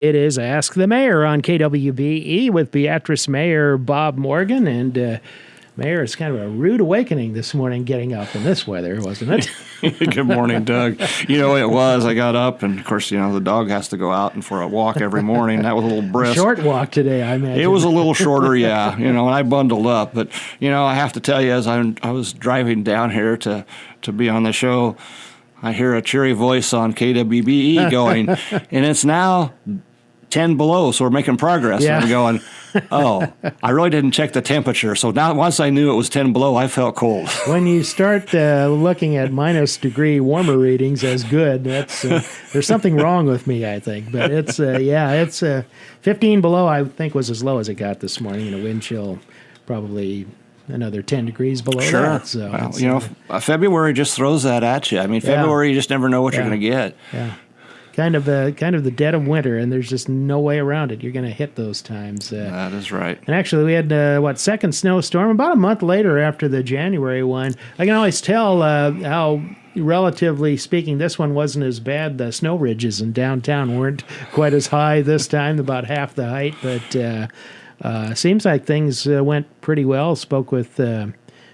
It is Ask the Mayor on KWBE with Beatrice Mayor Bob Morgan. And Mayor, it's kind of a rude awakening this morning getting up in this weather, wasn't it? Good morning, Doug. You know, it was. I got up, and of course, the dog has to go out and for a walk every morning. That was a little brisk. Short walk today, I imagine. It was a little shorter, yeah. And I bundled up. But, I have to tell you, as I was driving down here to be on the show, I hear a cheery voice on KWBE going, and it's now 10 below, so we're making progress. Yeah. And I'm going, oh, I really didn't check the temperature. So now once I knew it was 10 below, I felt cold. When you start looking at minus degree warmer readings as good, that's there's something wrong with me, I think. But it's 15 below, I think, was as low as it got this morning, and a wind chill probably another 10 degrees below that. So February just throws that at you. I mean, February, you just never know what you're going to get. Yeah. Kind of the dead of winter, and there's just no way around it. You're going to hit those times. That is right. And actually, we had, second snowstorm about a month later after the January one. I can always tell how, relatively speaking, this one wasn't as bad. The snow ridges in downtown weren't quite as high this time, about half the height. But seems like things went pretty well. Spoke with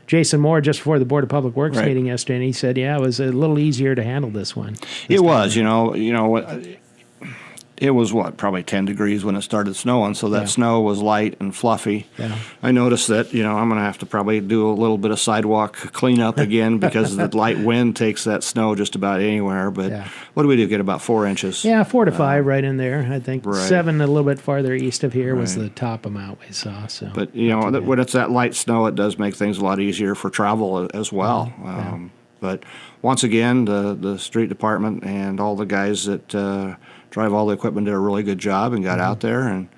Jason Moore just before the Board of Public Works meeting yesterday, and he said, it was a little easier to handle this one. It was, it was probably 10 degrees when it started snowing, so that snow was light and fluffy. Yeah. I noticed that, I'm going to have to probably do a little bit of sidewalk cleanup again because the light wind takes that snow just about anywhere. But what do we do? Get about 4 inches? Yeah, 4 to 5 right in there. I think 7 a little bit farther east of here was the top amount we saw. So, but, when it's that light snow, it does make things a lot easier for travel as well. But once again, the street department and all the guys that drive all the equipment did a really good job and got out there, and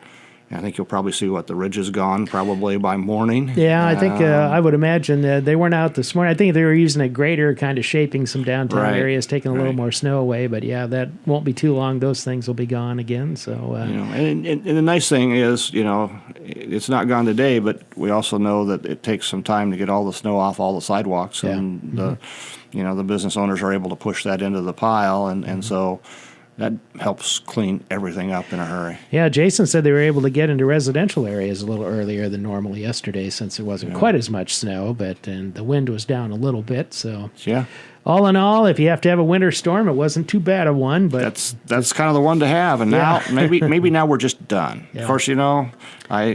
I think you'll probably see the ridge is gone probably by morning. Yeah, I think I would imagine that they weren't out this morning. I think they were using a grader, kind of shaping some downtown areas, taking a little more snow away. But that won't be too long. Those things will be gone again. So and the nice thing is, it's not gone today, but we also know that it takes some time to get all the snow off all the sidewalks, and the business owners are able to push that into the pile, and so that helps clean everything up in a hurry. Yeah, Jason said they were able to get into residential areas a little earlier than normal yesterday since there wasn't quite as much snow, and the wind was down a little bit. So all in all, if you have to have a winter storm, it wasn't too bad of one. But that's kind of the one to have. And now maybe now we're just done. Yeah. Of course, a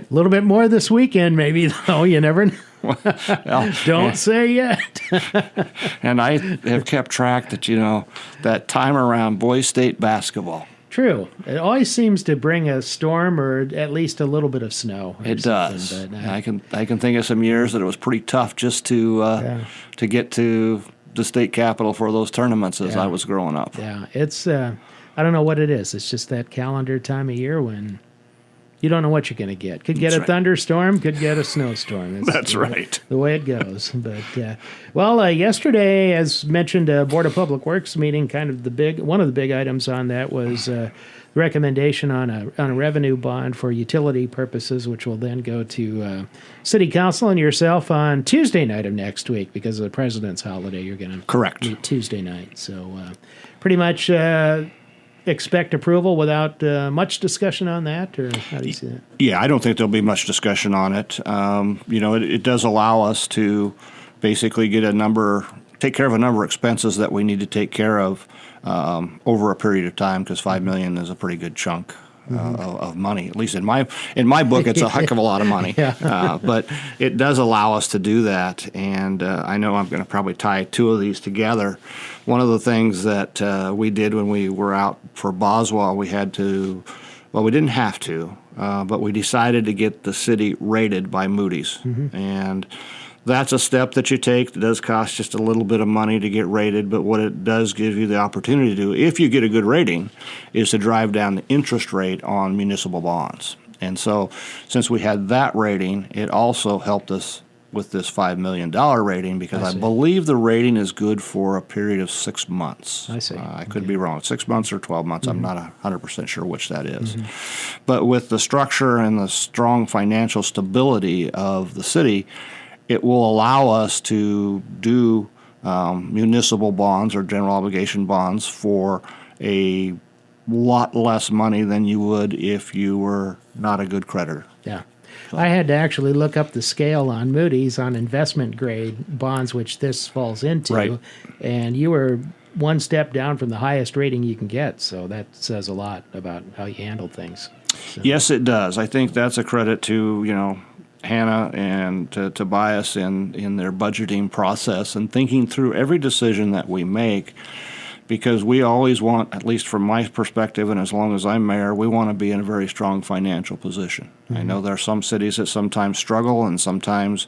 little bit more this weekend, maybe, though. You never know. Don't say yet. And I have kept track that, that time around Boys State basketball. True. It always seems to bring a storm or at least a little bit of snow. It does. But, I can think of some years that it was pretty tough just to get to the state capitol for those tournaments as I was growing up. Yeah, it's I don't know what it is. It's just that calendar time of year when you don't know what you're going to get. Could get a thunderstorm, could get a snowstorm. That's right. The way it goes. But yesterday, as mentioned, Board of Public Works meeting, kind of one of the big items on that was the recommendation on a revenue bond for utility purposes, which will then go to City Council and yourself on Tuesday night of next week because of the President's holiday. You're going to meet Tuesday night. So pretty much expect approval without much discussion on that, or how do you see that? Yeah, I don't think there'll be much discussion on it. It does allow us to basically take care of a number of expenses that we need to take care of over a period of time, because $5 million is a pretty good chunk of money. At least in my book, it's a heck of a lot of money. But it does allow us to do that, and I know I'm going to probably tie two of these together. One of the things that we did when we were out for BASWA, we didn't have to, but we decided to get the city rated by Moody's, and that's a step that you take. It does cost just a little bit of money to get rated, but what it does give you the opportunity to do, if you get a good rating, is to drive down the interest rate on municipal bonds. And so since we had that rating, it also helped us with this $5 million rating, because I believe the rating is good for a period of 6 months. I see. I could be wrong. 6 months or 12 months. I'm not 100% sure which that is. But with the structure and the strong financial stability of the city, it will allow us to do municipal bonds or general obligation bonds for a lot less money than you would if you were not a good creditor. Yeah. I had to actually look up the scale on Moody's on investment grade bonds, which this falls into. Right. And you were one step down from the highest rating you can get. So that says a lot about how you handle things. So. Yes, it does. I think that's a credit to, Hannah and to Tobias in their budgeting process and thinking through every decision that we make, because we always want, at least from my perspective, and as long as I'm mayor, we want to be in a very strong financial position. Mm-hmm. I know there are some cities that sometimes struggle, and sometimes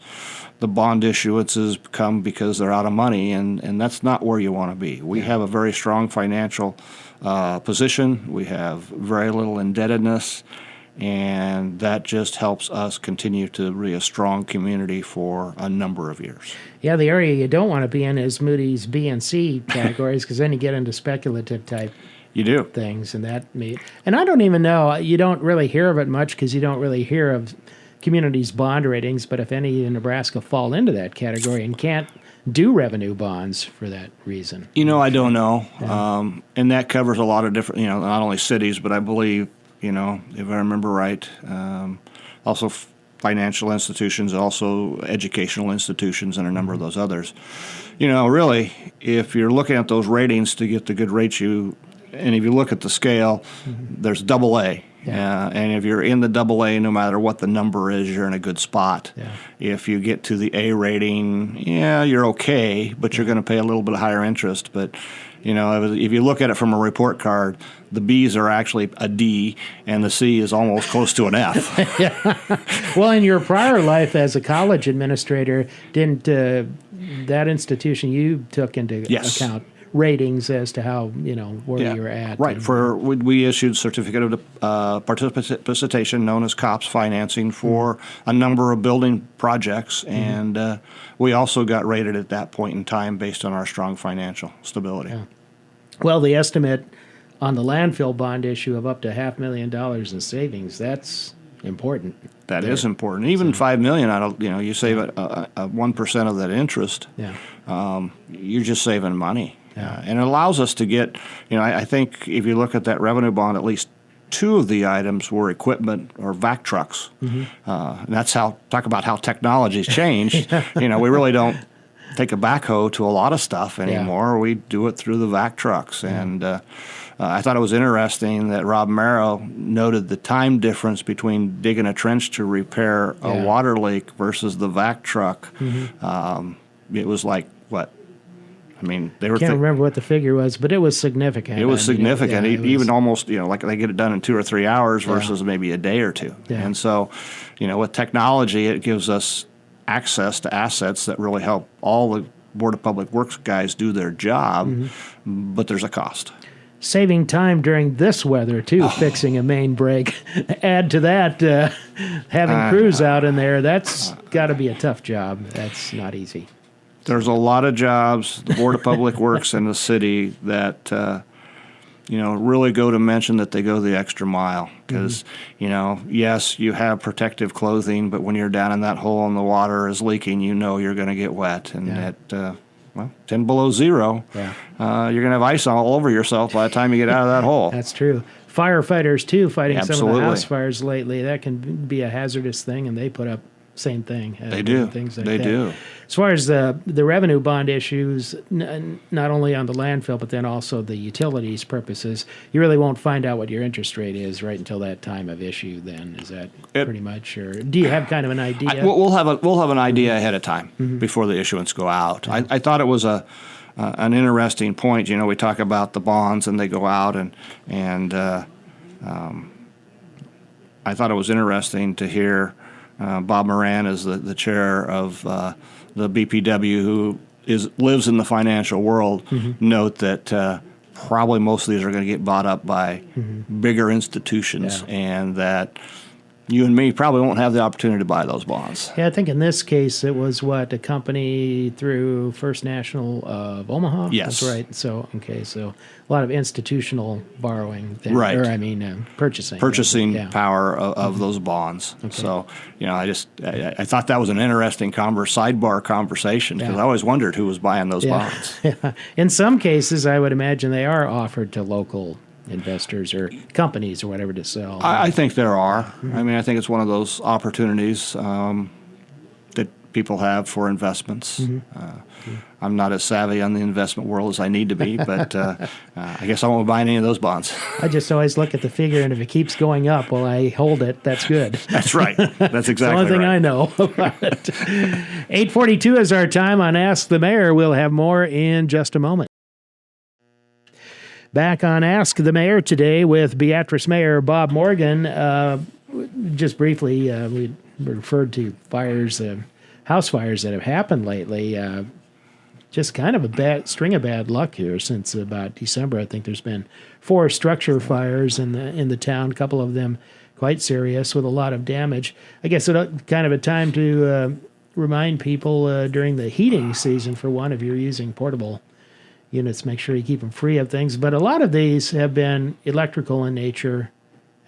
the bond issuances come because they're out of money, and that's not where you want to be. We have a very strong financial position. We have very little indebtedness, and that just helps us continue to be a strong community for a number of years. Yeah, the area you don't want to be in is Moody's B and C categories, because then you get into speculative type things, and and I don't even know, you don't really hear of it much because you don't really hear of communities' bond ratings, but if any in Nebraska fall into that category and can't do revenue bonds for that reason. I don't know. Yeah. And that covers a lot of different, not only cities, but I believe, if I remember right, also financial institutions, also educational institutions, and a number of those others. Really, if you're looking at those ratings to get the good rates and if you look at the scale, there's double A. Yeah. And if you're in the double A, no matter what the number is, you're in a good spot. Yeah. If you get to the A rating, you're okay, but you're going to pay a little bit higher interest. But, if you look at it from a report card, the B's are actually a D, and the C is almost close to an F. Yeah. Well, in your prior life as a college administrator, didn't that institution you took into account ratings as to how, where you're at? Right. We issued certificate of participation, known as COPS financing, for a number of building projects, and we also got rated at that point in time based on our strong financial stability. Yeah. Well, the estimate on the landfill bond issue of up to $500,000 in savings, that's important. That is important. Even $5 million, you save a 1% of that interest. Yeah. You're just saving money. Yeah. And it allows us to get, I think if you look at that revenue bond, at least two of the items were equipment or vac trucks. And that's talk about how technology's changed. We really don't take a backhoe to a lot of stuff anymore. Yeah. We do it through the vac trucks. Yeah. And I thought it was interesting that Rob Merrow noted the time difference between digging a trench to repair a water leak versus the vac truck. It was like, what? They were. I can't remember what the figure was, but it was significant. It was significant, even almost, like they get it done in 2 or 3 hours versus maybe a day or two. Yeah. And so, with technology, it gives us access to assets that really help all the Board of Public Works guys do their job, but there's a cost. Saving time during this weather, too, fixing a main break. Add to that, having crews out in there, that's got to be a tough job. That's not easy. There's a lot of jobs, the Board of Public Works and the city, that really go to mention that they go the extra mile. Because, yes, you have protective clothing, but when you're down in that hole and the water is leaking, you're going to get wet. And at 10 below zero, you're going to have ice all over yourself by the time you get out of that hole. That's true. Firefighters, too, fighting some of the house fires lately. That can be a hazardous thing, and they put up same thing. They do. Things like they that. do. As far as the revenue bond issues, not only on the landfill, but then also the utilities purposes, you really won't find out what your interest rate is right until that time of issue. Then is that pretty much, or do you have kind of an idea? We'll have an idea ahead of time before the issuance go out. I thought it was an interesting point. We talk about the bonds and they go out, and I thought it was interesting to hear. Bob Moran is the chair of the BPW, who lives in the financial world, note that probably most of these are going to get bought up by bigger institutions, and that you and me probably won't have the opportunity to buy those bonds. Yeah, I think in this case it was a company through First National of Omaha? Yes. That's right. So, so a lot of institutional borrowing. Right. Or, purchasing. Purchasing power of those bonds. Okay. So, I thought that was an interesting sidebar conversation, because I always wondered who was buying those bonds. Yeah. In some cases, I would imagine they are offered to local investors or companies or whatever to sell. I think there are. I mean, I think it's one of those opportunities that people have for investments. I'm not as savvy on the investment world as I need to be, but I guess I won't buy any of those bonds. I just always look at the figure, and if it keeps going up while I hold it, that's good. That's right. That's exactly the only thing right. I know about it. 8:42 is our time on Ask the Mayor. We'll have more in just a moment. Back on Ask the Mayor today with Beatrice Mayor Bob Morgan. Just briefly, we referred to fires, house fires that have happened lately. Just kind of a string of bad luck here since about December. I think there's been 4 structure fires in the town, a couple of them quite serious with a lot of damage. I guess it's kind of a time to remind people during the heating season, for one, if you're using portable units, make sure you keep them free of things. But a lot of these have been electrical in nature,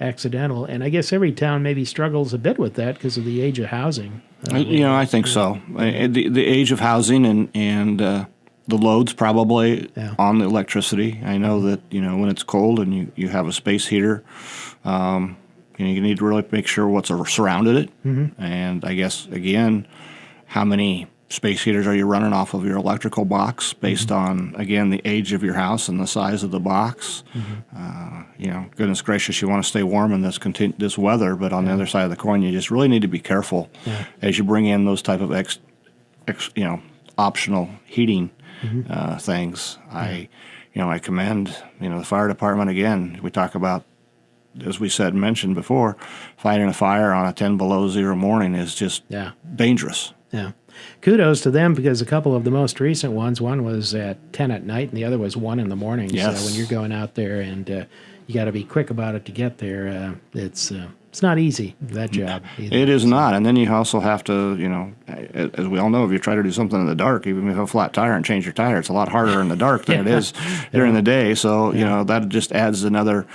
accidental, and I guess every town maybe struggles a bit with that because of the age of housing. I think so. The age of housing and the loads probably on the electricity. I know that when it's cold and you have a space heater, you need to really make sure what's surrounded it. And I guess again, how many space heaters are you running off of your electrical box based on, again, the age of your house and the size of the box. Goodness gracious, you want to stay warm in this weather, but on the other side of the coin, you just really need to be careful as you bring in those type of optional heating things. I commend the fire department. Again, we talk about, as we mentioned before, fighting a fire on a 10 below zero morning is just dangerous. Yeah. Kudos to them, because a couple of the most recent ones, one was at 10 at night and the other was 1 in the morning. Yes. So when you're going out there and you got to be quick about it to get there, it's not easy, that job either. It is not. And then you also have to, as we all know, if you try to do something in the dark, even if you have a flat tire and change your tire, it's a lot harder in the dark than it is during the day. So, that just adds another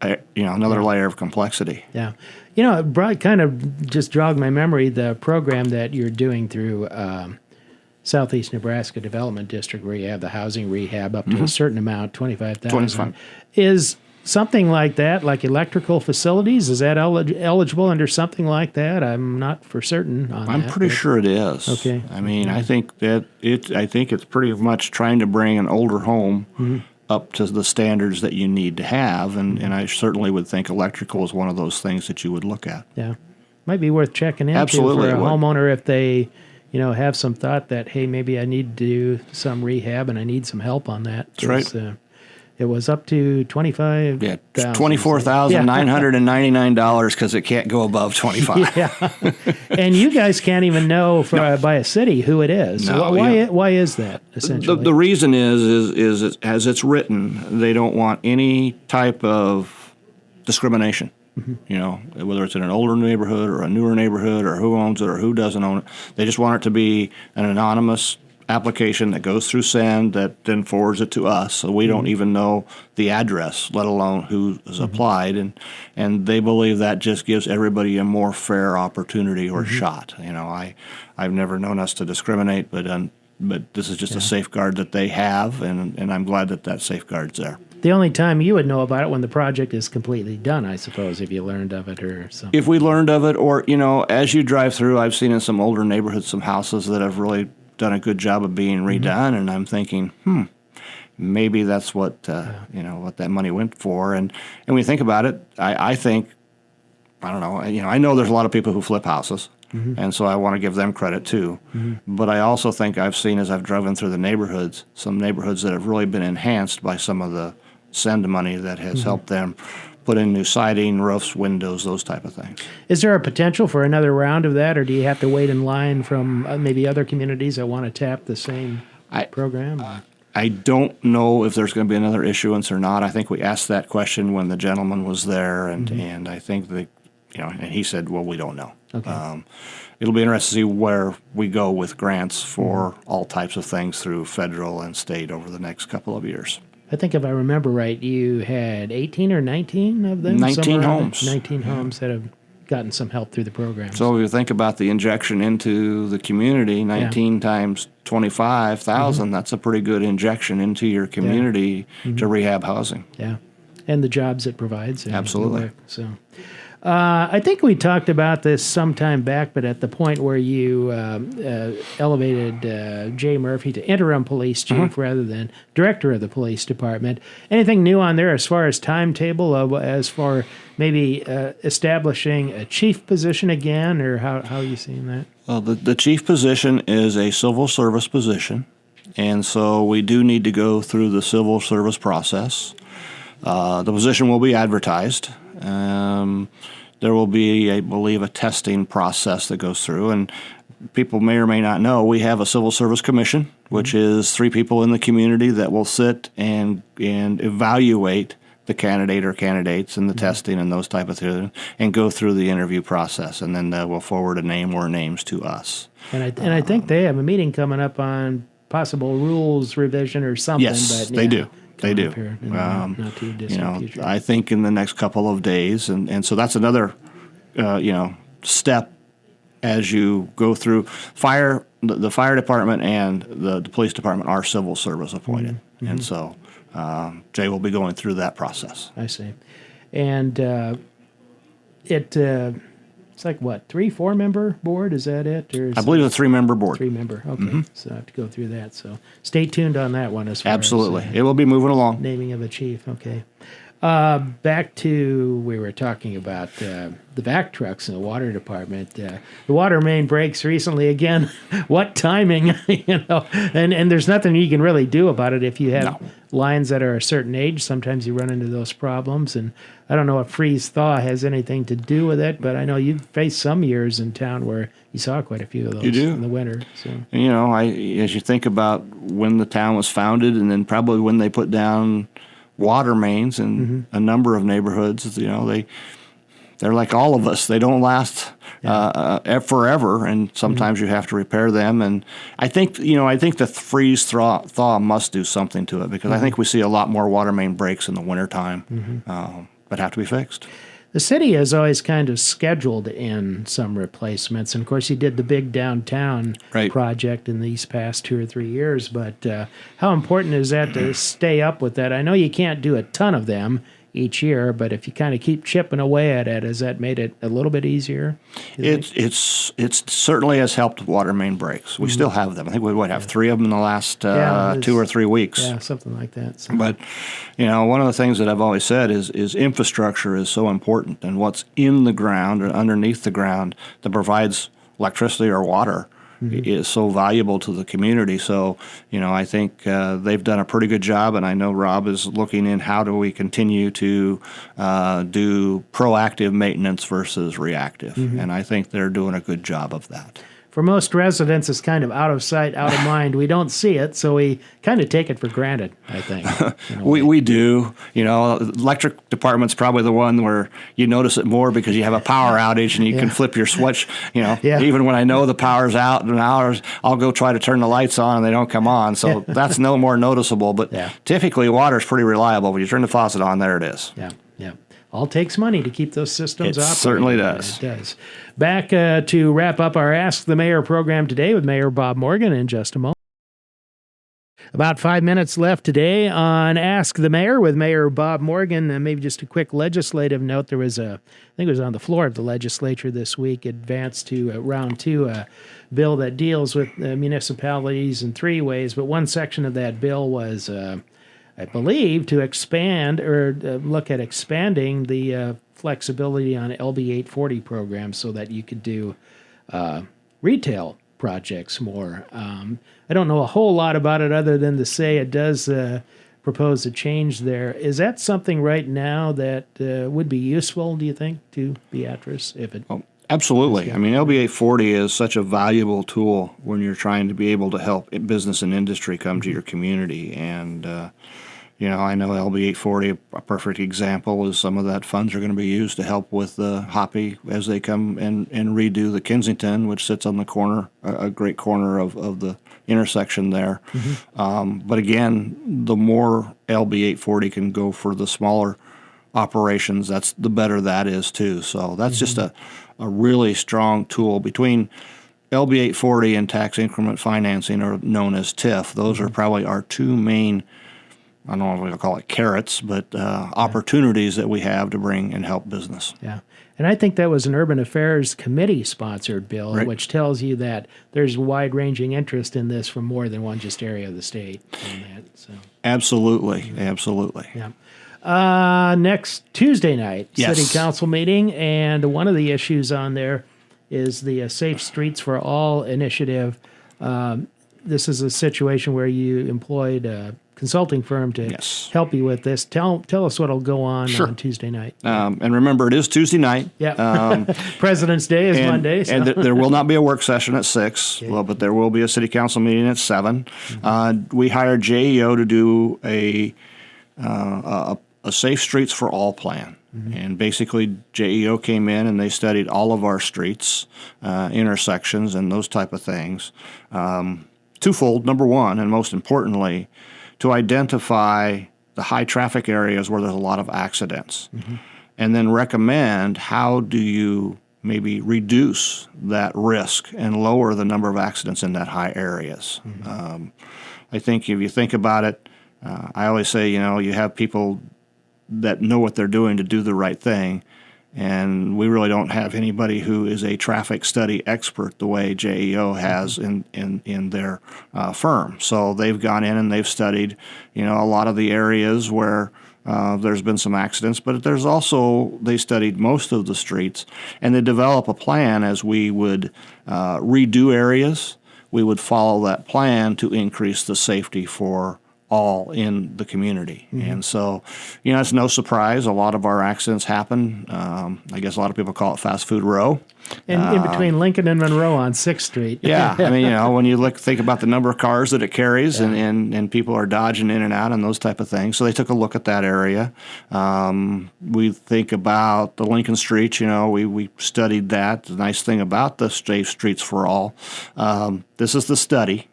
layer of complexity. Yeah. It kind of just jogged my memory, the program that you're doing through Southeast Nebraska Development District, where you have the housing rehab up to a certain amount, $25,000. Is something like that, like electrical facilities, is that eligible under something like that? I'm not for certain on that. I'm pretty sure it is. Okay. I mean, I think that I think it's pretty much trying to bring an older home up to the standards that you need to have, and I certainly would think electrical is one of those things that you would look at. Yeah. Might be worth checking into Absolutely, for a homeowner if they, have some thought that, hey, maybe I need to do some rehab and I need some help on that. That's right. It was up to $25,000. Yeah, $24,999 because it can't go above 25. Yeah, and you guys can't even know by a city who it is. No, why is that, essentially? The reason is as it's written, they don't want any type of discrimination. Whether it's in an older neighborhood or a newer neighborhood or who owns it or who doesn't own it. They just want it to be an anonymous application that goes through SEND that then forwards it to us, so we don't even know the address, let alone who has applied, and they believe that just gives everybody a more fair opportunity or shot. I've never known us to discriminate, but this is just a safeguard that they have, and I'm glad that safeguard's there. The only time you would know about it when the project is completely done, I suppose, if you learned of it or something. If we learned of it, or as you drive through, I've seen in some older neighborhoods some houses that have really done a good job of being redone, and I'm thinking, maybe that's what what that money went for. And when you think about it, I think, I don't know, I know there's a lot of people who flip houses, and so I want to give them credit too. But I also think I've seen, as I've driven through the neighborhoods, some neighborhoods that have really been enhanced by some of the SEND money that has helped them put in new siding, roofs, windows, those type of things. Is there a potential for another round of that, or do you have to wait in line from maybe other communities that want to tap the same program? I don't know if there's going to be another issuance or not. I think we asked that question when the gentleman was there, and I think that, and he said, well, we don't know. Okay. It'll be interesting to see where we go with grants for all types of things through federal and state over the next couple of years. I think if I remember right, you had 18 or 19 of them? 19 homes. 19 homes that have gotten some help through the program. So if you think about the injection into the community, 19 times 25,000, that's a pretty good injection into your community to rehab housing. Yeah. and the jobs it provides. And Absolutely. the work. So. I think we talked about this some time back, but at the point where you elevated Jay Murphy to interim police chief rather than director of the police department, anything new on there as far as timetable, as far maybe establishing a chief position again, or how are you seeing that? Well, the chief position is a civil service position, and so we do need to go through the civil service process. The position will be advertised. There will be, I believe, a testing process that goes through, and people may or may not know we have a civil service commission, which is 3 people in the community that will sit and evaluate the candidate or candidates and the testing and those type of things, and go through the interview process, and then we'll forward a name or names to us. And I think they have a meeting coming up on possible rules revision or something. Yes, but, they do. They do. Not too distant future. I think in the next couple of days, and so that's another, step as you go through fire. The fire department and the police department are civil service appointed, and so Jay will be going through that process. I see, and it's like what, 3-4 member board? Is that it? Or I believe it's a 3-member board. 3-member. Okay, so I have to go through that. So stay tuned on that one as far Absolutely, as it will be moving along. naming of a chief. Okay. Back to, we were talking about the vac trucks in the water department. The water main breaks recently again. What timing, and there's nothing you can really do about it if you have lines that are a certain age. Sometimes you run into those problems, and I don't know if freeze-thaw has anything to do with it, but I know you've faced some years in town where you saw quite a few of those in the winter. So. And, as you think about when the town was founded and then probably when they put down water mains in a number of neighborhoods, they're like all of us. They don't last forever, and sometimes you have to repair them. And I think the freeze-thaw must do something to it, because I think we see a lot more water main breaks in the wintertime that have to be fixed. The city has always kind of scheduled in some replacements, and of course you did the big downtown project in these past 2 or 3 years, but how important is that to stay up with that? I know you can't do a ton of them each year, but if you kind of keep chipping away at it, has that made it a little bit easier? It certainly has helped water main breaks. We still have them. I think we would have 3 of them in the last 2 or 3 weeks. Yeah, something like that. So. But one of the things that I've always said is infrastructure is so important, and what's in the ground or underneath the ground that provides electricity or water is so valuable to the community. So, I think they've done a pretty good job, and I know Rob is looking in how do we continue to do proactive maintenance versus reactive, and I think they're doing a good job of that. For most residents, it's kind of out of sight, out of mind. We don't see it, so we kind of take it for granted, I think. We do. Electric department's probably the one where you notice it more because you have a power outage and you can flip your switch. Even when I know the power's out in hours, I'll go try to turn the lights on and they don't come on. So that's no more noticeable. But typically, water's pretty reliable. When you turn the faucet on, there it is. Yeah. All takes money to keep those systems operating. It certainly does. It does. Back to wrap up our Ask the Mayor program today with Mayor Bob Morgan in just a moment. About 5 minutes left today on Ask the Mayor with Mayor Bob Morgan. And maybe just a quick legislative note. There was I think it was on the floor of the legislature this week, advanced to round 2, a bill that deals with municipalities in 3 ways. But one section of that bill was I believe, to expand or look at expanding the flexibility on LB 840 programs so that you could do retail projects more. I don't know a whole lot about it other than to say it does propose a change there. Is that something right now that would be useful, do you think, to Beatrice? Absolutely. I mean, LB 840 is such a valuable tool when you're trying to be able to help business and industry come to your community. And I know LB 840, a perfect example, is some of that funds are going to be used to help with the Hoppy as they come and redo the Kensington, which sits on the corner, a great corner of the intersection there. But again, the more LB 840 can go for the smaller operations, the better that is too. So that's just a really strong tool. Between LB 840 and tax increment financing, or known as TIF, those are probably our 2 main I don't know if we'll call it carrots, but opportunities that we have to bring and help business. Yeah. And I think that was an Urban Affairs Committee sponsored bill, Right. which tells you that there's wide-ranging interest in this from more than one just area of the state. And that, so. Absolutely. Absolutely. Yeah. Next Tuesday night, Yes. City Council meeting, and one of the issues on there is the Safe Streets for All initiative. This is a situation where you employed a consulting firm to Yes. help you with this. Tell us what'll go on Sure. on Tuesday night. And remember, it is Tuesday night. Yeah. President's Day is Monday. So. And there will not be a work session at 6, well, but there will be a city council meeting at 7. We hired JEO to do a Safe Streets for All plan. And basically, JEO came in and they studied all of our streets, intersections, and those type of things. Twofold. Number one, and most importantly, to identify the high traffic areas where there's a lot of accidents, and then recommend how do you maybe reduce that risk and lower the number of accidents in that high areas. I think if you think about it, I always say, you have people that know what they're doing to do the right thing. And we really don't have anybody who is a traffic study expert the way JEO has in their firm. So they've gone in and they've studied, a lot of the areas where there's been some accidents, but there's also, they studied most of the streets, and they develop a plan as we would redo areas. We would follow that plan to increase the safety for all in the community. And so, it's no surprise. A lot of our accidents happen. I guess a lot of people call it fast food row. And in between Lincoln and Monroe on 6th Street. Yeah. I mean, when you think about the number of cars that it carries and people are dodging in and out and those type of things. So they took a look at that area. We think about the Lincoln Street, we studied that. The nice thing about the Safe Streets for All, this is the study.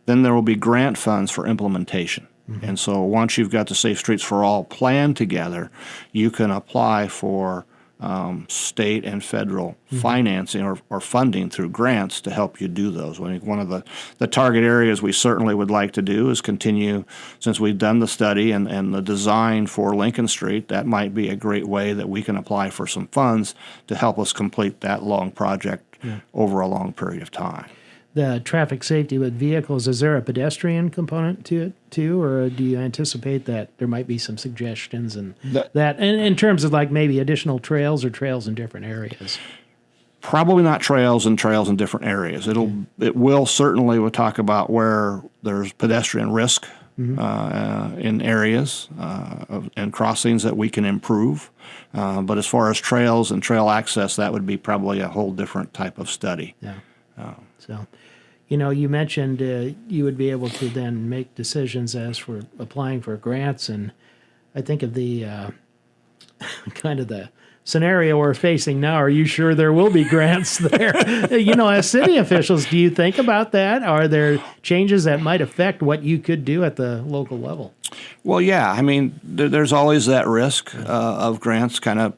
Then there will be grant funds for implementation. And so once you've got the Safe Streets for All plan together, you can apply for state and federal financing or funding through grants to help you do those. One of the target areas we certainly would like to do is continue, since we've done the study and the design for Lincoln Street, that might be a great way that we can apply for some funds to help us complete that long project over a long period of time. The traffic safety with vehicles, is there a pedestrian component to it too, or do you anticipate that there might be some suggestions and that in terms of like maybe additional trails or trails in different areas? Probably not trails in different areas. It will certainly, we'll talk about where there's pedestrian risk in areas and crossings that we can improve. But as far as trails and trail access, that would be probably a whole different type of study. Yeah. So, you mentioned you would be able to then make decisions as for applying for grants, and I think of the kind of the scenario we're facing now. Are you sure there will be grants there? As city officials, do you think about that? Are there changes that might affect what you could do at the local level? Well, yeah. I mean, there's always that risk of grants kind of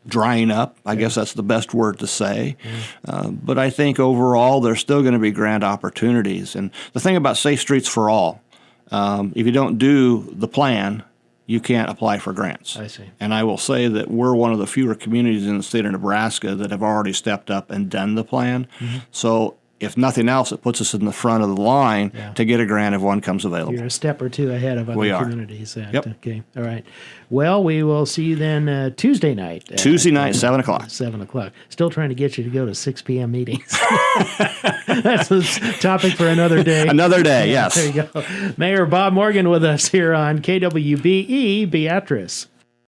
drying up. I guess that's the best word to say. But I think overall there's still going to be grant opportunities. And the thing about Safe Streets for All, if you don't do the plan, you can't apply for grants. I see. And I will say that we're one of the fewer communities in the state of Nebraska that have already stepped up and done the plan. So if nothing else, it puts us in the front of the line to get a grant if one comes available. You're a step or two ahead of other communities. Yep. Okay. All right. Well, we will see you then Tuesday night. Tuesday night, 7 o'clock. 7 o'clock. Still trying to get you to go to 6 p.m. meetings. That's a topic for another day. Another day, yes. There you go. Mayor Bob Morgan with us here on KWBE Beatrice.